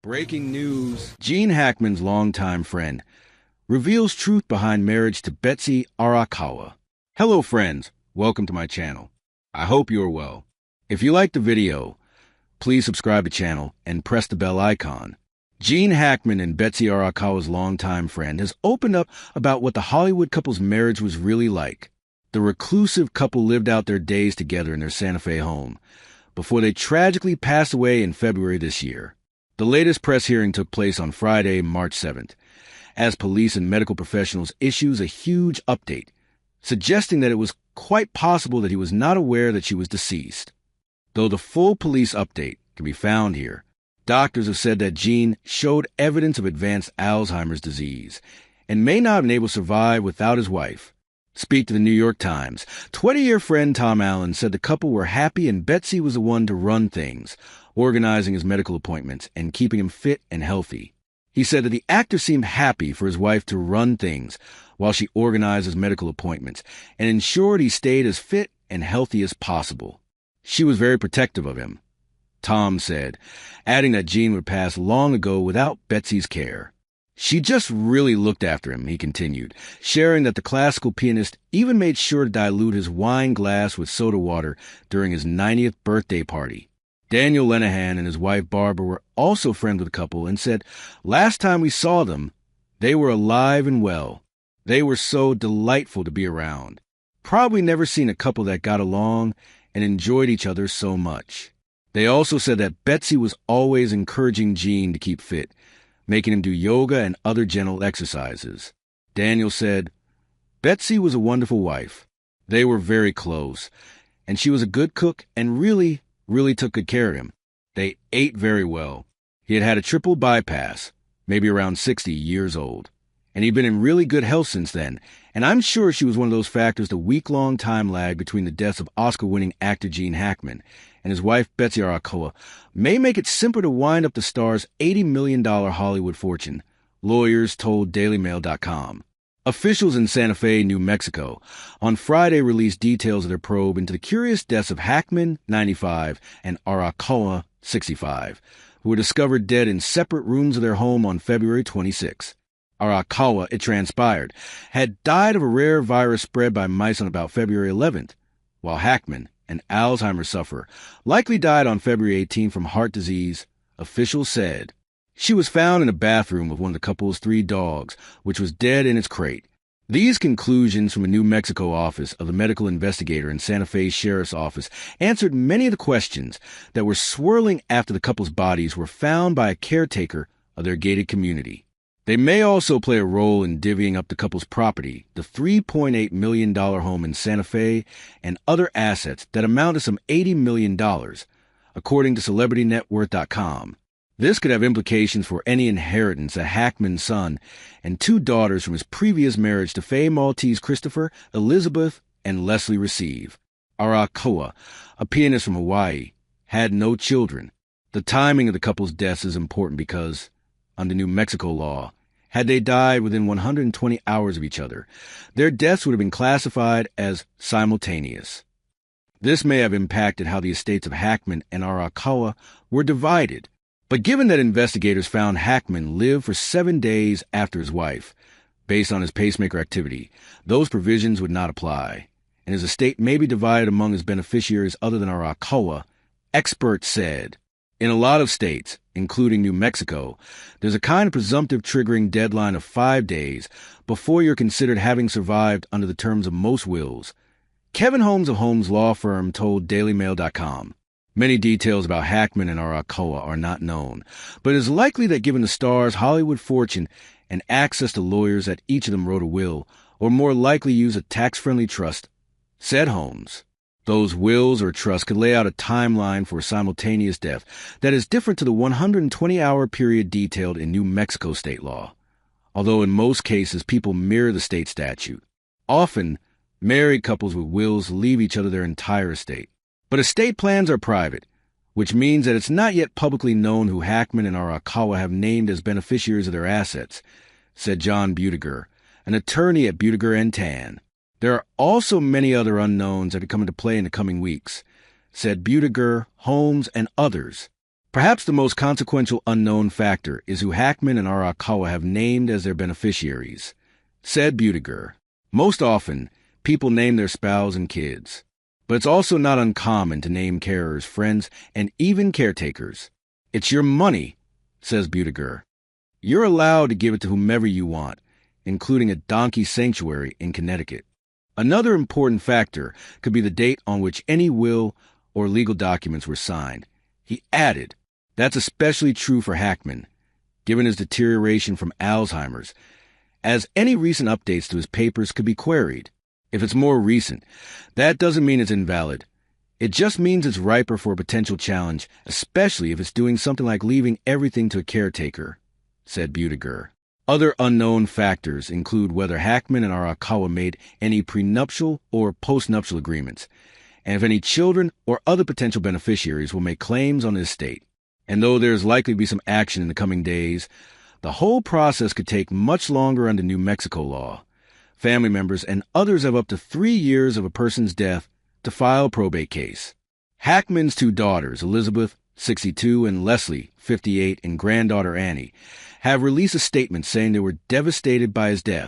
Breaking news. Gene Hackman's longtime friend reveals truth behind marriage to Betsy Arakawa. Hello friends, welcome to my channel. I hope you are well. If you liked the video, please subscribe to the channel and press the bell icon. Gene Hackman and Betsy Arakawa's longtime friend has opened up about what the Hollywood couple's marriage was really like. The reclusive couple lived out their days together in their Santa Fe home before they tragically passed away in February this year. The latest press hearing took place on Friday, March 7th, as police and medical professionals issues a huge update, suggesting that it was quite possible that he was not aware that she was deceased. Though the full police update can be found here, doctors have said that Gene showed evidence of advanced Alzheimer's disease and may not have been able to survive without his wife. Speak to the New York Times. 20-year friend Tom Allen said the couple were happy and Betsy was the one to run things, organizing his medical appointments and keeping him fit and healthy. He said that the actor seemed happy for his wife to run things while she organized his medical appointments and ensured he stayed as fit and healthy as possible. She was very protective of him, Tom said, adding that Gene would pass long ago without Betsy's care. She just really looked after him, he continued, sharing that the classical pianist even made sure to dilute his wine glass with soda water during his 90th birthday party. Daniel Lenahan and his wife Barbara were also friends with the couple and said, "Last time we saw them, they were alive and well. They were so delightful to be around. Probably never seen a couple that got along and enjoyed each other so much." They also said that Betsy was always encouraging Gene to keep fit, making him do yoga and other gentle exercises. Daniel said, "Betsy was a wonderful wife. They were very close, and she was a good cook and really took good care of him. They ate very well. He had had a triple bypass, maybe around 60 years old, and he'd been in really good health since then, and I'm sure she was one of those factors the week-long time lag between the deaths of Oscar-winning actor Gene Hackman and his wife Betsy Arakawa may make it simpler to wind up the star's $80 million Hollywood fortune, lawyers told DailyMail.com. Officials in Santa Fe, New Mexico, on Friday released details of their probe into the curious deaths of Hackman, 95, and Arakawa, 65, who were discovered dead in separate rooms of their home on February 26. Arakawa, it transpired, had died of a rare virus spread by mice on about February 11th, while Hackman, an Alzheimer's sufferer, likely died on February 18 from heart disease, officials said. She was found in a bathroom of one of the couple's 3 dogs, which was dead in its crate. These conclusions from a New Mexico office of the medical investigator in Santa Fe Sheriff's Office answered many of the questions that were swirling after the couple's bodies were found by a caretaker of their gated community. They may also play a role in divvying up the couple's property, the $3.8 million home in Santa Fe, and other assets that amount to some $80 million, according to CelebrityNetWorth.com. This could have implications for any inheritance that Hackman's son and 2 daughters from his previous marriage to Faye Maltese Christopher, Elizabeth, and Leslie receive. Arakawa, a pianist from Hawaii, had no children. The timing of the couple's deaths is important because, under New Mexico law, had they died within 120 hours of each other, their deaths would have been classified as simultaneous. This may have impacted how the estates of Hackman and Arakawa were divided. But given that investigators found Hackman lived for 7 days after his wife, based on his pacemaker activity, those provisions would not apply, and his estate may be divided among his beneficiaries other than Arakawa, experts said. In a lot of states, including New Mexico, there's a kind of presumptive triggering deadline of 5 days before you're considered having survived under the terms of most wills. Kevin Holmes of Holmes Law Firm told DailyMail.com. Many details about Hackman and Arakawa are not known, but it is likely that given the star's Hollywood fortune and access to lawyers that each of them wrote a will, or more likely use a tax-friendly trust, said Holmes. Those wills or trusts could lay out a timeline for a simultaneous death that is different to the 120-hour period detailed in New Mexico state law, although in most cases people mirror the state statute. Often, married couples with wills leave each other their entire estate. But estate plans are private, which means that it's not yet publicly known who Hackman and Arakawa have named as beneficiaries of their assets, said John Budiger, an attorney at Budiger & Tan. There are also many other unknowns that could come into play in the coming weeks, said Budiger, Holmes, and others. Perhaps the most consequential unknown factor is who Hackman and Arakawa have named as their beneficiaries, said Budiger. Most often, people name their spouse and kids. But it's also not uncommon to name carers, friends, and even caretakers. It's your money, says Budiger. You're allowed to give it to whomever you want, including a donkey sanctuary in Connecticut. Another important factor could be the date on which any will or legal documents were signed. He added, that's especially true for Hackman, given his deterioration from Alzheimer's, as any recent updates to his papers could be queried. If it's more recent, that doesn't mean it's invalid. It just means it's riper for a potential challenge, especially if it's doing something like leaving everything to a caretaker, said Budiger. Other unknown factors include whether Hackman and Arakawa made any prenuptial or postnuptial agreements, and if any children or other potential beneficiaries will make claims on the estate. And though there is likely to be some action in the coming days, the whole process could take much longer under New Mexico law. Family members and others have up to 3 years of a person's death to file a probate case. Hackman's 2 daughters, Elizabeth, 62, and Leslie, 58, and granddaughter Annie, have released a statement saying they were devastated by his death.